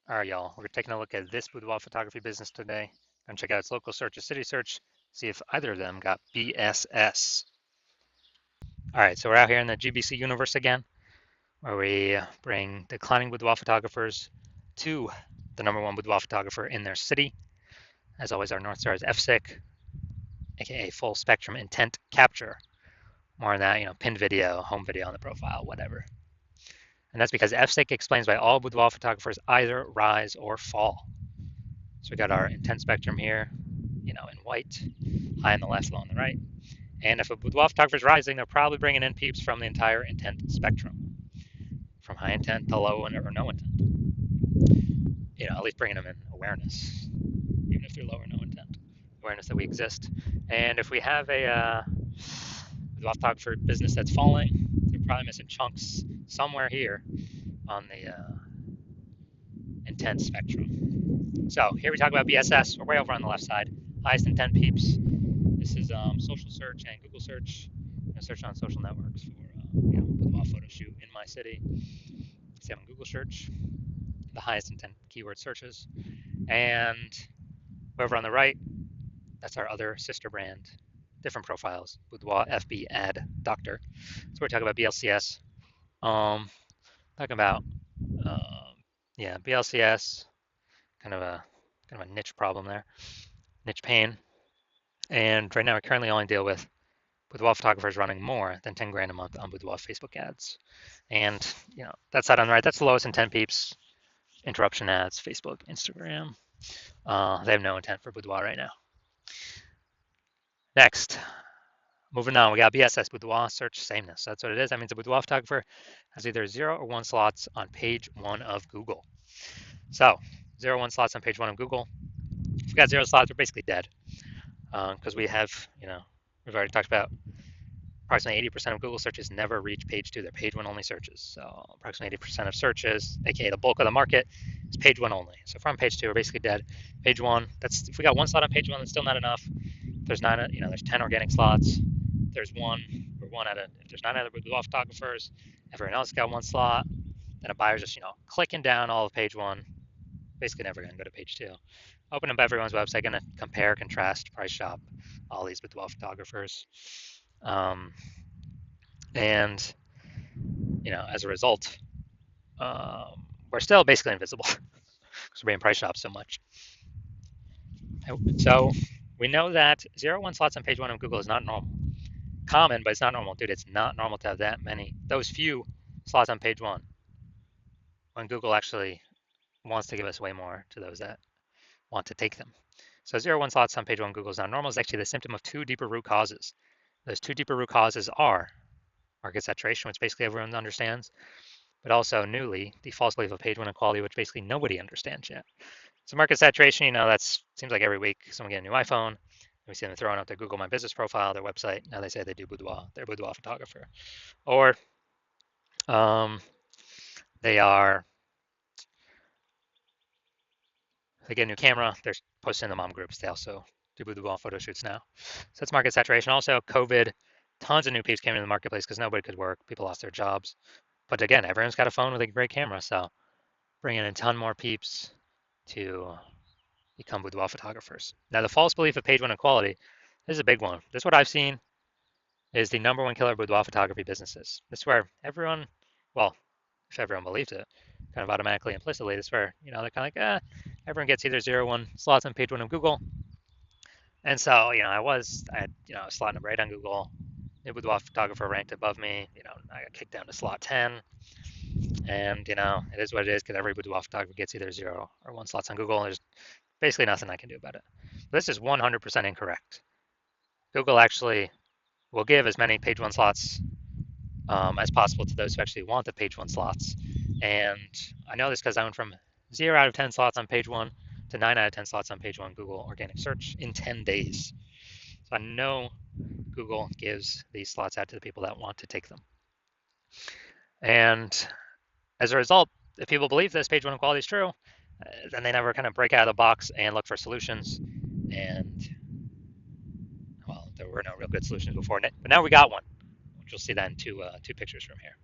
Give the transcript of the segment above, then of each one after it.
All right, y'all. We're taking a look at this boudoir photography business today. Gonna check out its local search or city search, see if either of them got BSS. All right, so we're out here in the GBC universe again, where we bring declining boudoir photographers to the #1 boudoir photographer in their city. As always, our North Star is FSIC, aka full spectrum intent capture. More on that, pinned video, home video on the profile, whatever. And that's because FSIC explains why all boudoir photographers either rise or fall. So we got our intent spectrum here, in white, high on the left, low on the right. And if a boudoir photographer is rising, they're probably bringing in peeps from the entire intent spectrum, from high intent to low or no intent. At least bringing them in awareness, even if they're low or no intent, awareness that we exist. And if we have a boudoir photographer business that's falling, they're probably missing chunks somewhere here on the intent spectrum. So here we talk about BSS. We're way over on the left side. Highest intent peeps. This is social search and Google search. Search on social networks for boudoir photo shoot in my city. See on Google search, the highest intent keyword searches. And over on the right, that's our other sister brand, different profiles, Boudoir FB Ad Doctor. So we're talking about BLCS. Talking about BLCS, kind of a niche problem there, niche pain. And right now we currently only deal with boudoir photographers running more than 10 grand a month on boudoir Facebook ads. And, that side on the right, that's the lowest intent peeps, interruption ads, Facebook, Instagram. They have no intent for boudoir right now. Next, moving on, we got BSS, boudoir search sameness. That's what it is. That means a boudoir photographer has either 0 or 1 slots on page 1 of Google. So 0 or 1 slots on page 1 of Google. If we got 0 slots, we're basically dead. Because we have, we've already talked about approximately 80% of Google searches never reach page 2. They're page 1 only searches. So approximately 80% of searches, aka the bulk of the market, is page 1 only. So if we're on page 2, we're basically dead. Page 1, if we got 1 slot on page 1, that's still not enough. There's 9, there's 10 organic slots. There's 1, we're 1 out of, if there's 9 other boudoir photographers, everyone else got 1 slot, then a buyer's just, clicking down all of page 1, basically never going to go to page 2. Open up everyone's website, going to compare, contrast, price shop all these boudoir photographers. And, as a result, we're still basically invisible because we're being price shopped so much. So we know that 0 1 slots on page 1 of Google is not normal. Common, but it's not normal. Dude, it's not normal to have that many, those few slots on page 1 when Google actually wants to give us way more to those that want to take them. So 0 1 slots on page 1 Google is not normal is actually the symptom of 2 deeper root causes. Those 2 deeper root causes are market saturation, which basically everyone understands, but also newly the false belief of page 1 equality, which basically nobody understands yet. So market saturation, that seems like every week someone get a new iPhone. We see them throwing out their Google My Business profile, their website. Now they say they do boudoir, they're a boudoir photographer. Or they get a new camera, they're posting in the mom groups. They also do boudoir photo shoots now. So that's market saturation. Also, COVID, tons of new peeps came into the marketplace because nobody could work. People lost their jobs. But again, everyone's got a phone with a great camera, so bringing in a ton more peeps to become boudoir photographers. Now, the false belief of page 1 equality, this is a big one. This is what I've seen is the #1 killer of boudoir photography businesses. This is where everyone, well, if everyone believes it, kind of automatically, implicitly, this is where, they're kind of like, everyone gets either 0 1 slots on page 1 of Google. And so, I had, a slot number 8 on Google. The boudoir photographer ranked above me. I got kicked down to slot 10. And, it is what it is because every boudoir photographer gets either 0 or 1 slots on Google. And there's basically nothing I can do about it. This is 100% incorrect. Google actually will give as many page 1 slots as possible to those who actually want the page 1 slots. And I know this because I went from 0 out of 10 slots on page 1 to 9 out of 10 slots on page 1 Google organic search in 10 days. So I know Google gives these slots out to the people that want to take them. And as a result, if people believe this page 1 equality is true, then they never kind of break out of the box and look for solutions. And, well, there were no real good solutions before, but now we got one, which you'll see that in two pictures from here.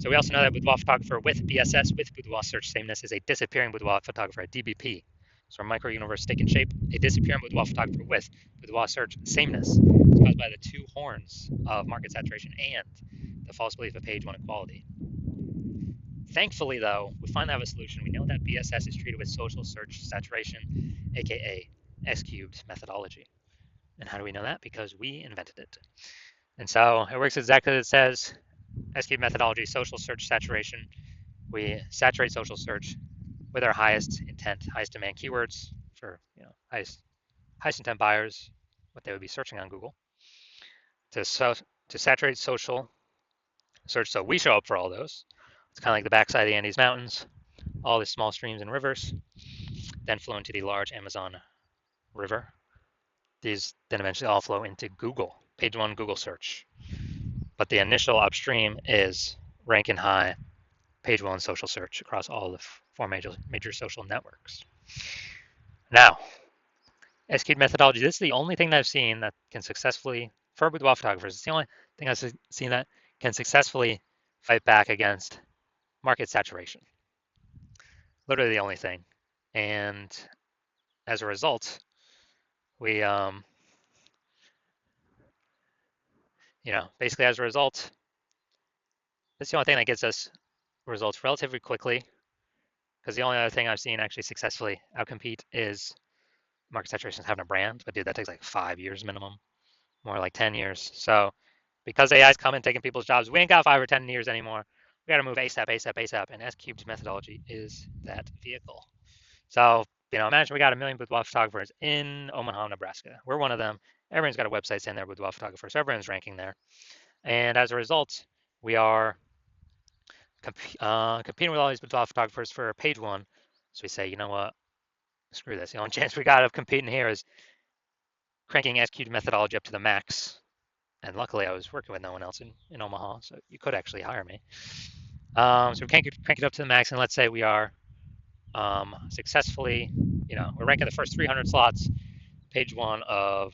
So we also know that boudoir photographer with BSS, with boudoir search sameness, is a disappearing boudoir photographer, a DBP. So our micro-universe stick and shape, a disappearing boudoir photographer with boudoir search sameness is caused by the two horns of market saturation and the false belief of page one equality. Thankfully, though, we finally have a solution. We know that BSS is treated with social search saturation, aka S cubed methodology. And how do we know that? Because we invented it. And so it works exactly as it says. S cubed methodology, social search saturation. We saturate social search with our highest intent, highest demand keywords for highest intent buyers, what they would be searching on Google. To saturate social search, so we show up for all those. It's kind of like the backside of the Andes Mountains, all the small streams and rivers, then flow into the large Amazon River. These then eventually all flow into Google, page one Google search. But the initial upstream is ranking high, page one social search across all the four major social networks. Now, S-cubed methodology, this is the only thing that I've seen that can successfully, for boudoir photographers, it's the only thing I've seen that can successfully fight back against market saturation. Literally the only thing. And as a result, we, basically as a result, it's the only thing that gets us results relatively quickly, because the only other thing I've seen actually successfully outcompete is market saturation having a brand. But dude, that takes like 5 years minimum, more like 10 years. So because AI's coming taking people's jobs, we ain't got 5 or 10 years anymore. We got to move ASAP, ASAP, ASAP. And S-cubed methodology is that vehicle. So, imagine we got 1 million boudoir photographers in Omaha, Nebraska. We're one of them. Everyone's got a website saying they're boudoir photographers. So everyone's ranking there. And as a result, we are competing with all these boudoir photographers for page one. So we say, you know what? Screw this. The only chance we got of competing here is cranking S-cubed methodology up to the max. And luckily, I was working with no one else in Omaha, so you could actually hire me. So we crank it up to the max, and let's say we are successfully, we're ranking the first 300 slots, page one of,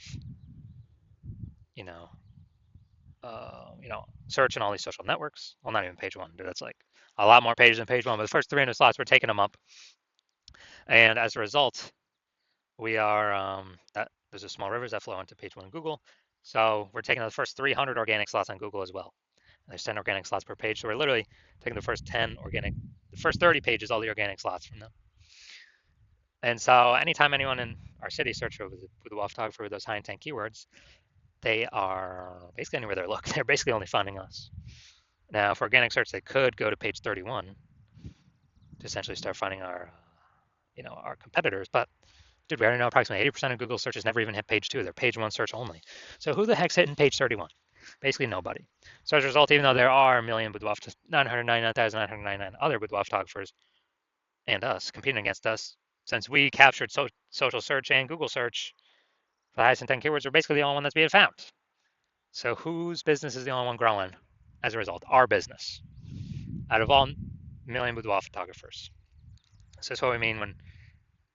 search and all these social networks. Well, not even page one, dude. That's like a lot more pages than page one, but the first 300 slots, we're taking them up. And as a result, we are, there's a small rivers that flow into page one of Google. So we're taking the first 300 organic slots on Google as well. And there's 10 organic slots per page. So we're literally taking the first 10 organic, the first 30 pages, all the organic slots from them. And so anytime anyone in our city search for boudoir photographer with those high intent keywords, they are basically anywhere they look. They're basically only finding us. Now, for organic search, they could go to page 31 to essentially start finding our competitors. But dude, we already know approximately 80% of Google searches never even hit page 2. They're page 1 search only. So who the heck's hitting page 31? Basically nobody. So as a result, even though there are 999,999 other boudoir photographers and us competing against us, since we captured social search and Google search for the highest intent keywords, we're basically the only one that's being found. So whose business is the only one growing as a result? Our business. Out of all million boudoir photographers. So that's what we mean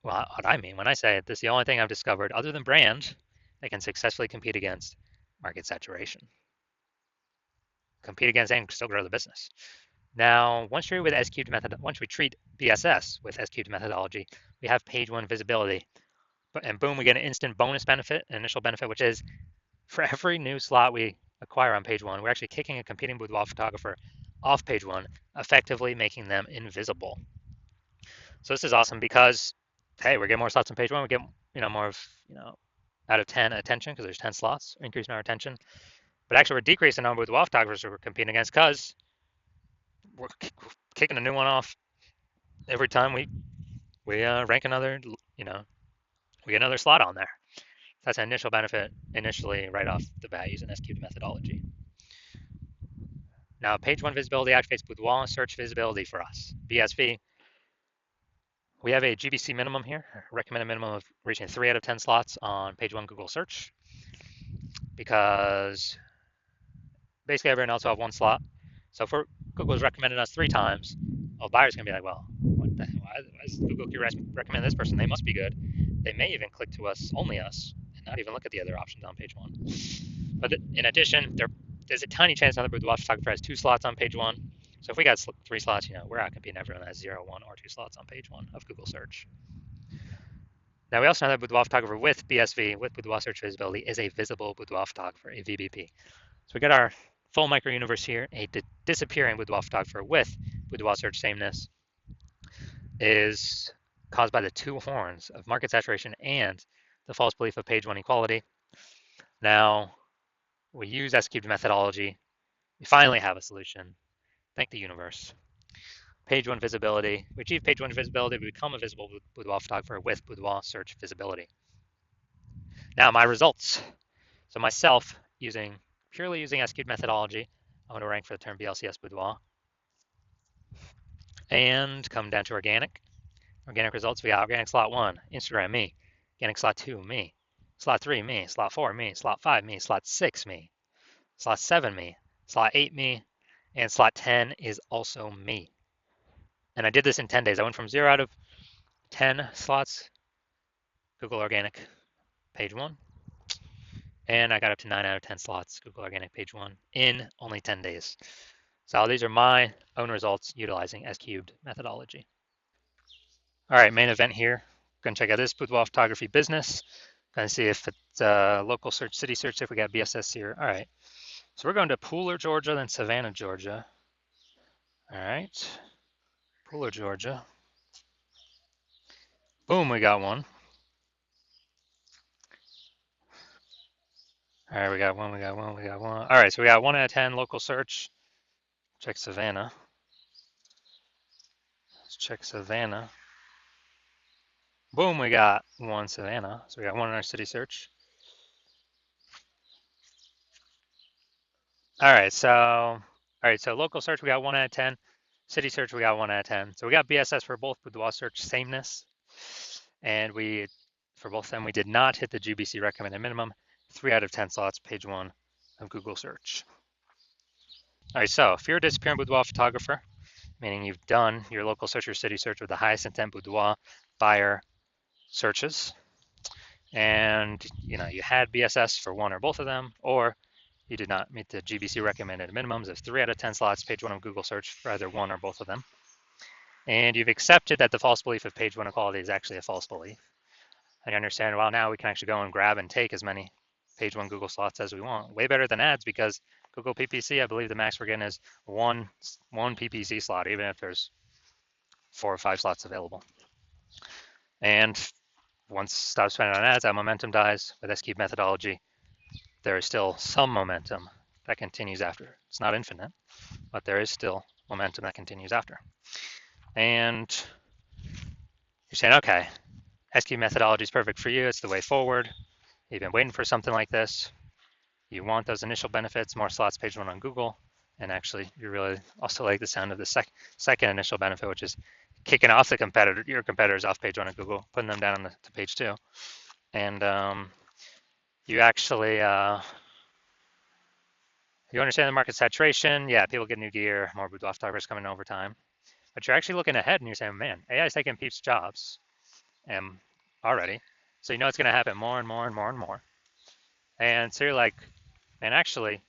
what I mean when I say this is the only thing I've discovered other than brand that can successfully compete against market saturation. Compete against and still grow the business. Now, once we treat BSS with S-cubed methodology, we have page one visibility. And boom, we get an instant bonus benefit, an initial benefit, which is for every new slot we acquire on page one, we're actually kicking a competing boudoir photographer off page one, effectively making them invisible. So this is awesome because, hey, we're getting more slots on page one. We get, more of, out of 10 attention because there's 10 slots, increasing our attention. But actually, we're decreasing the number of boudoir photographers we're competing against because we're kicking a new one off every time we rank another, we get another slot on there. That's an initial benefit initially right off the bat using S-cubed methodology. Now, page one visibility activates boudoir search visibility for us. BSV, we have a GBC minimum here, recommended minimum of reaching 3 out of 10 slots on page one Google search, because basically everyone else will have one slot. So if Google's recommended us 3 times, well, buyers can be like, well, what the hell? Why does Google recommend this person? They must be good. They may even click to us, only us, and not even look at the other options on page one. But in addition, there's a tiny chance another boudoir photographer has 2 slots on page one. So if we got 3 slots, we're out competing everyone that has 0, 1, or 2 slots on page 1 of Google search. Now we also know that Boudoir photographer with BSV, with Boudoir search visibility, is a visible Boudoir photographer, a VBP. So we got our full micro universe here. A disappearing Boudoir photographer with Boudoir search sameness is caused by the two horns of market saturation and the false belief of page 1 equality. Now we use S-cubed methodology. We finally have a solution. Thank the universe. Page 1 visibility. We achieve page 1 visibility. We become a visible Boudoir photographer with Boudoir search visibility. Now my results. So myself, purely using S-cubed methodology, I'm going to rank for the term BLCS Boudoir. And come down to organic. Organic results, we got organic slot 1, Instagram, me. Organic slot 2, me. Slot 3, me. Slot 4, me. Slot 5, me. Slot 6, me. Slot 7, me. Slot 8, me. And slot 10 is also me. And I did this in 10 days. I went from 0 out of 10 slots, Google Organic, page 1. And I got up to 9 out of 10 slots, Google Organic, page 1, in only 10 days. So these are my own results utilizing S-cubed methodology. All right, main event here. Gonna check out this Boudoir photography business. Gonna see if it's local search, city search, if we got BSS here. All right, so we're going to Pooler, Georgia, then Savannah, Georgia. All right, Pooler, Georgia. Boom, we got one. All right, we got one. All right, so we got 1 out of 10 local search. Check Savannah. Let's check Savannah. Boom, we got 1 Savannah. So we got 1 in our city search. All right, so local search, we got 1 out of 10. City search, we got 1 out of 10. So we got BSS for both Boudoir search sameness. And for both of them, we did not hit the GBC recommended minimum. 3 out of 10 slots, page 1 of Google search. All right, so if you're a disappearing Boudoir photographer, meaning you've done your local search or city search with the highest intent Boudoir buyer searches, and you had BSS for one or both of them, or you did not meet the GBC recommended minimums of 3 out of 10 slots, page 1 of Google search for either one or both of them, and you've accepted that the false belief of page 1 equality is actually a false belief, and you understand, well, now we can actually go and grab and take as many page 1 Google slots as we want. Way better than ads, because Google PPC, I believe the max we're getting is one PPC slot, even if there's 4 or 5 slots available. And once stop spending on ads, that momentum dies. With S-cubed methodology, there is still some momentum that continues after. It's not infinite, but there is still momentum that continues after. And you're saying, okay, S-cubed methodology is perfect for you. It's the way forward. You've been waiting for something like this. You want those initial benefits, more slots, page 1 on Google. And actually, you really also like the sound of the second initial benefit, which is kicking off your competitors off page 1 of Google, putting them down to page 2. And you actually, you understand the market saturation. Yeah, people get new gear, more Boudoir photographers coming over time. But you're actually looking ahead and you're saying, man, AI is taking people's jobs already. So you know it's going to happen more and more and more and more. And so you're like, and actually,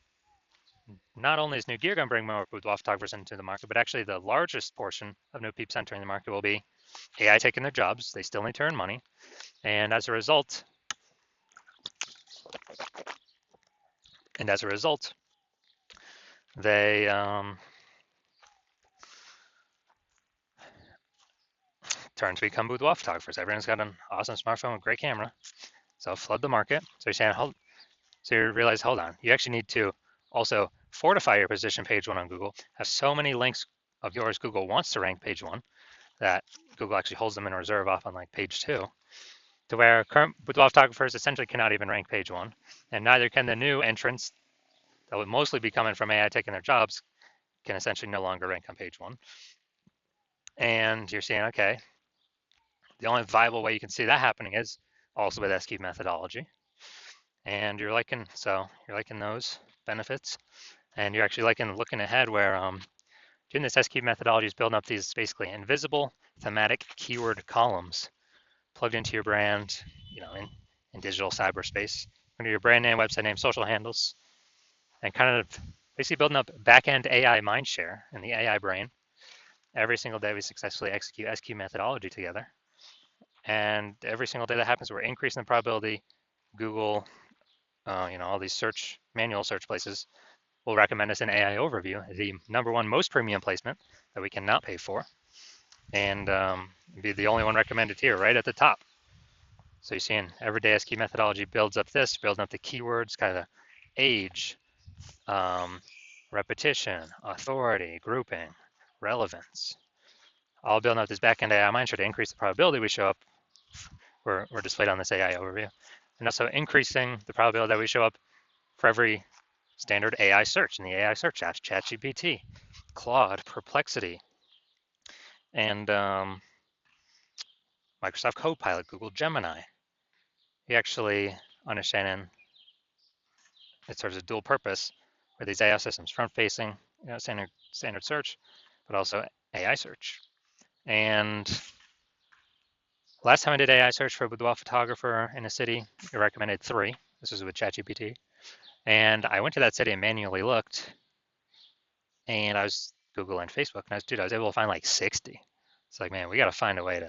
not only is new gear going to bring more Boudoir photographers into the market, but actually the largest portion of new peeps entering the market will be AI taking their jobs. They still need to earn money. And as a result, they turn to become Boudoir photographers. Everyone's got an awesome smartphone with great camera. So flood the market. So you're saying, so you realize, hold on, you actually need to also fortify your position page 1 on Google, have so many links of yours Google wants to rank page 1 that Google actually holds them in reserve off on like page 2, to where current Boudoir photographers essentially cannot even rank page 1, and neither can the new entrants that would mostly be coming from AI taking their jobs, can essentially no longer rank on page 1. And you're saying, okay, the only viable way you can see that happening is also with S-cubed methodology. And you're liking those benefits, and you're actually looking ahead where doing this S-cubed methodology is building up these basically invisible thematic keyword columns plugged into your brand, in digital cyberspace, under your brand name, website name, social handles, and kind of basically building up back-end AI mindshare in the AI brain. Every single day we successfully execute SQ methodology together. And every single day that happens, we're increasing the probability Google, all these manual search places will recommend us an AI overview, the number one most premium placement that we cannot pay for, and be the only one recommended here, right at the top. So you're seeing everyday SQ methodology builds up this, building up the keywords, kind of age, um, repetition, authority, grouping, relevance, all building up this backend AI mindshare to increase the probability we show up. We're displayed on this AI overview, and also increasing the probability that we show up for every standard AI search in the AI search apps, ChatGPT, Claude, Perplexity, and Microsoft Copilot, Google Gemini. You actually understanding it serves a dual purpose for these AI systems, front-facing, standard search, but also AI search. And last time I did AI search for a boudoir photographer in a city, it recommended 3. This was with ChatGPT. And I went to that city and manually looked, and I was Google and Facebook, and I was able to find like 60. It's like, man, we got to find a way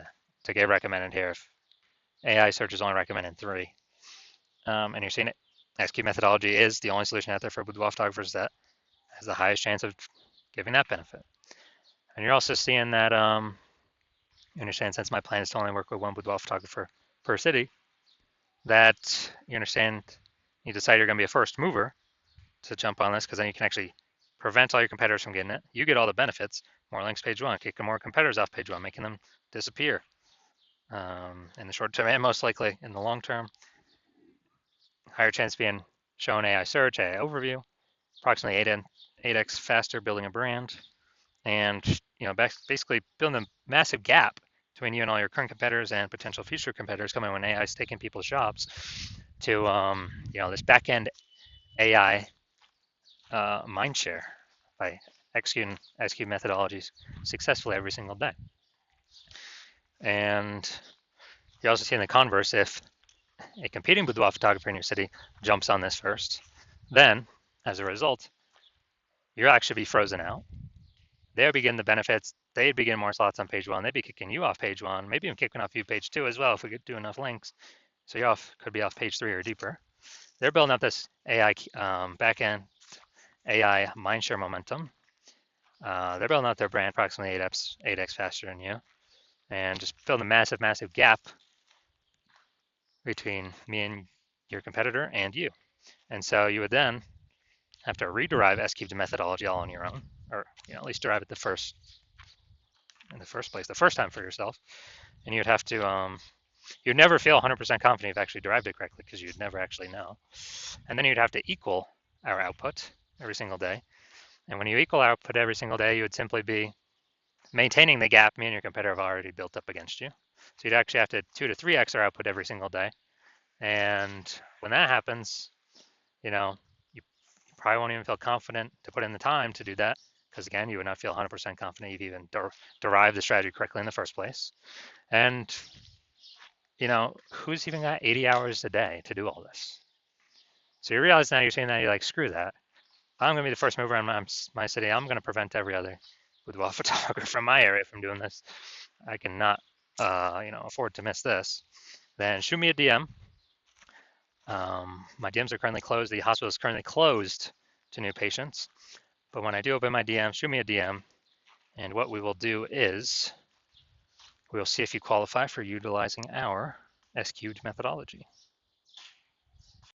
to get recommended here if AI search is only recommending 3. And you're seeing it. XQ methodology is the only solution out there for boudoir photographers that has the highest chance of giving that benefit. And you're also seeing that, you understand, since my plan is to only work with one boudoir photographer per city, that you understand you decide you're going to be a first mover to jump on this, because then you can actually prevent all your competitors from getting it. You get all the benefits, more links page 1, kicking more competitors off page 1, making them disappear in the short term, and most likely in the long term. Higher chance of being shown AI search, AI overview, approximately 8x faster building a brand, and basically building a massive gap between you and all your current competitors and potential future competitors coming when AI is taking people's jobs to this back-end AI mindshare by executing SQ methodologies successfully every single day. And you're also seeing the converse. If a competing boudoir photographer in your city jumps on this first, then as a result, you'll actually be frozen out. They'll begin the benefits. They'd begin more slots on page 1. They'd be kicking you off page 1, maybe even kicking off you page 2 as well if we could do enough links. So you could be off page 3 or deeper. They're building up this AI backend AI mindshare momentum. They're building out their brand approximately 8x faster than you, and just building a massive, massive gap between me and your competitor and you. And so you would then have to rederive S-cubed methodology all on your own, or at least derive it in the first place, the first time for yourself. And you'd have to, you'd never feel 100% confident you've actually derived it correctly because you'd never actually know. And then you'd have to equal our output every single day. And when you equal output every single day, you would simply be maintaining the gap me and your competitor have already built up against you. So you'd actually have to 2 to 3x our output every single day. And when that happens, you probably won't even feel confident to put in the time to do that, because again, you would not feel 100% confident you've even derived the strategy correctly in the first place. And who's even got 80 hours a day to do all this? So you realize now you're saying that you're like, screw that. I'm going to be the first mover in my city. I'm going to prevent every other boudoir photographer from my area from doing this. I cannot, afford to miss this. Then shoot me a DM. My DMs are currently closed. The hospital is currently closed to new patients. But when I do open my DM, shoot me a DM. And what we will do is we'll see if you qualify for utilizing our SQ'd methodology.